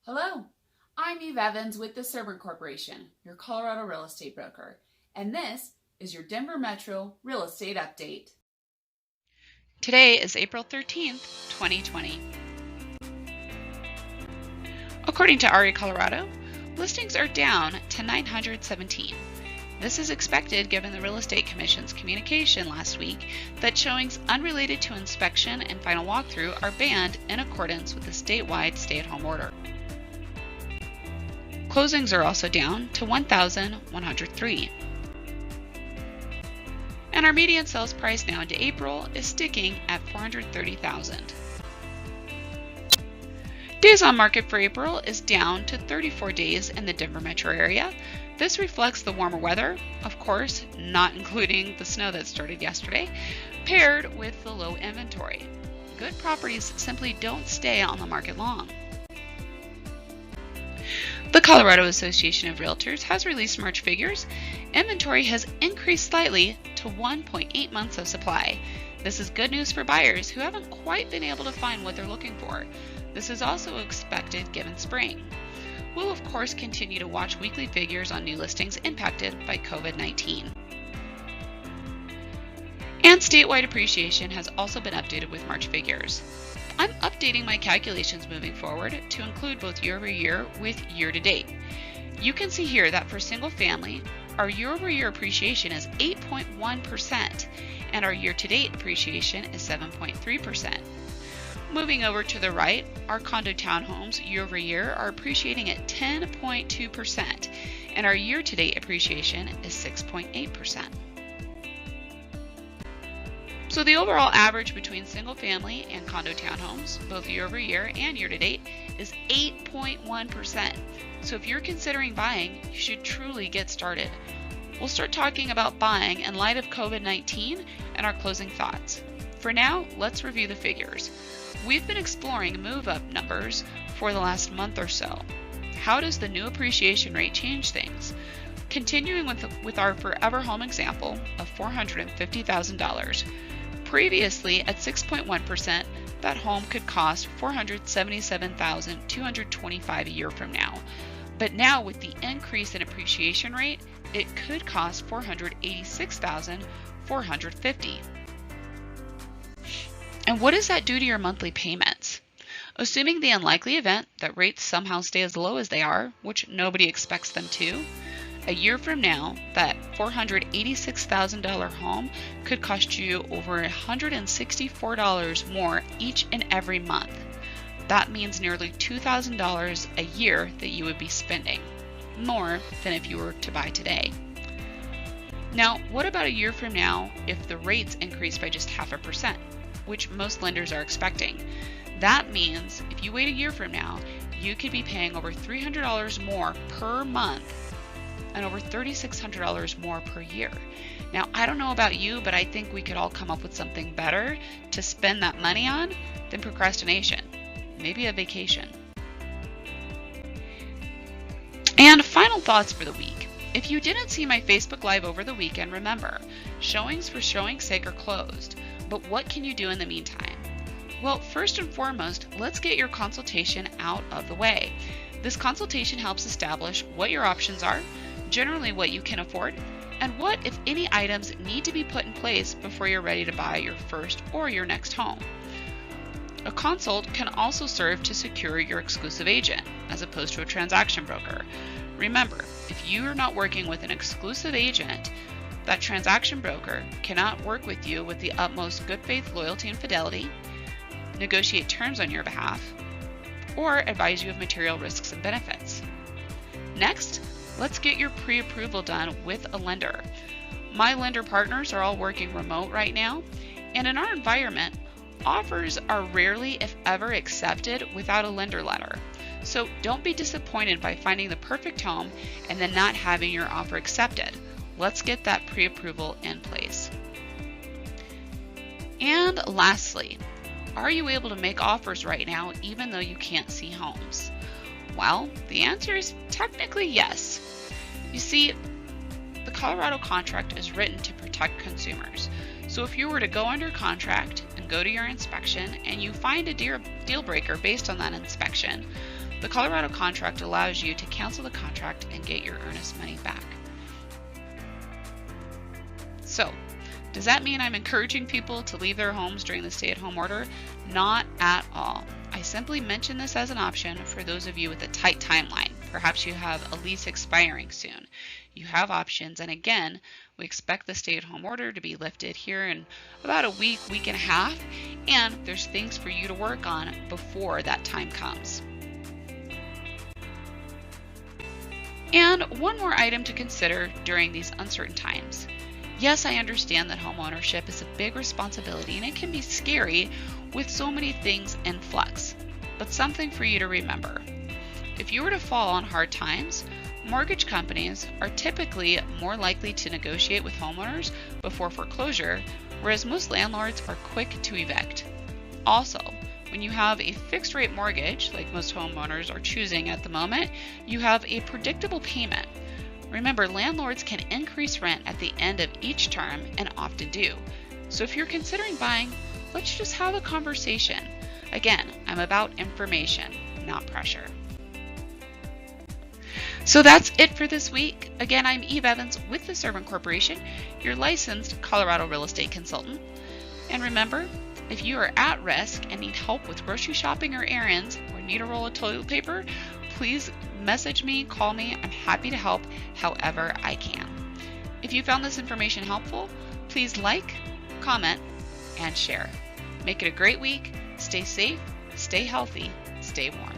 Hello, I'm Eve Evans with the Servant Corporation, your Colorado real estate broker, and this is your Denver Metro Real Estate Update. Today is April 13th, 2020. According to RE Colorado, listings are down to 917. This is expected given the Real Estate Commission's communication last week that showings unrelated to inspection and final walkthrough are banned in accordance with the statewide stay-at-home order. Closings are also down to 1,103. And our median sales price now into April is sticking at $430,000. Days on market for April is down to 34 days in the Denver metro area. This reflects the warmer weather, of course, not including the snow that started yesterday, paired with the low inventory. Good properties simply don't stay on the market long. The Colorado Association of Realtors has released March figures. Inventory has increased slightly to 1.8 months of supply. This is good news for buyers who haven't quite been able to find what they're looking for. This is also expected given spring. We'll of course continue to watch weekly figures on new listings impacted by COVID-19. And statewide appreciation has also been updated with March figures. I'm updating my calculations moving forward to include both year-over-year with year-to-date. You can see here that for single family, our year-over-year appreciation is 8.1% and our year-to-date appreciation is 7.3%. Moving over to the right, our condo townhomes year-over-year are appreciating at 10.2% and our year-to-date appreciation is 6.8%. So the overall average between single family and condo townhomes, both year-over-year and year-to-date, is 8.1%. So if you're considering buying, you should truly get started. We'll start talking about buying in light of COVID-19 and our closing thoughts. For now, let's review the figures. We've been exploring move-up numbers for the last month or so. How does the new appreciation rate change things? Continuing with our forever home example of $450,000. Previously, at 6.1%, that home could cost $477,225 a year from now. But now with the increase in appreciation rate, it could cost $486,450. And what does that do to your monthly payments? Assuming the unlikely event that rates somehow stay as low as they are, which nobody expects them to, a year from now, that $486,000 home could cost you over $164 more each and every month. That means nearly $2,000 a year that you would be spending, more than if you were to buy today. Now, what about a year from now if the rates increase by just 0.5%, which most lenders are expecting? That means if you wait a year from now, you could be paying over $300 more per month and over $3,600 more per year. Now, I don't know about you, but I think we could all come up with something better to spend that money on than procrastination. Maybe a vacation. And final thoughts for the week. If you didn't see my Facebook Live over the weekend, remember, showings for showing's sake are closed. But what can you do in the meantime? Well, first and foremost, let's get your consultation out of the way. This consultation helps establish what your options are, generally what you can afford, and what, if any, items need to be put in place before you're ready to buy your first or your next home. A consult can also serve to secure your exclusive agent, as opposed to a transaction broker. Remember, if you are not working with an exclusive agent, that transaction broker cannot work with you with the utmost good faith, loyalty, and fidelity, negotiate terms on your behalf, or advise you of material risks and benefits. Next, let's get your pre-approval done with a lender. My lender partners are all working remote right now, and in our environment, offers are rarely, if ever, accepted without a lender letter. So don't be disappointed by finding the perfect home and then not having your offer accepted. Let's get that pre-approval in place. And lastly, are you able to make offers right now even though you can't see homes? Well, the answer is technically yes. You see, the Colorado contract is written to protect consumers. So if you were to go under contract and go to your inspection and you find a deal breaker based on that inspection, The Colorado contract allows you to cancel the contract and get your earnest money back. So, does that mean I'm encouraging people to leave their homes during the stay-at-home order? Not at all. I simply mention this as an option for those of you with a tight timeline. Perhaps you have a lease expiring soon. You have options, and again, we expect the stay-at-home order to be lifted here in about a week, week and a half, and there's things for you to work on before that time comes. And one more item to consider during these uncertain times. Yes, I understand that homeownership is a big responsibility and it can be scary with so many things in flux, but something for you to remember. If you were to fall on hard times, mortgage companies are typically more likely to negotiate with homeowners before foreclosure, whereas most landlords are quick to evict. Also, when you have a fixed rate mortgage, like most homeowners are choosing at the moment, you have a predictable payment. Remember, landlords can increase rent at the end of each term and often do. So if you're considering buying, let's just have a conversation. Again, I'm about information, not pressure. So that's it for this week. Again, I'm Eve Evans with the Servant Corporation, your licensed Colorado real estate consultant. And remember, if you are at risk and need help with grocery shopping or errands, or need a roll of toilet paper, please message me, call me. I'm happy to help however I can. If you found this information helpful, please like, comment, and share. Make it a great week. Stay safe, stay healthy, stay warm.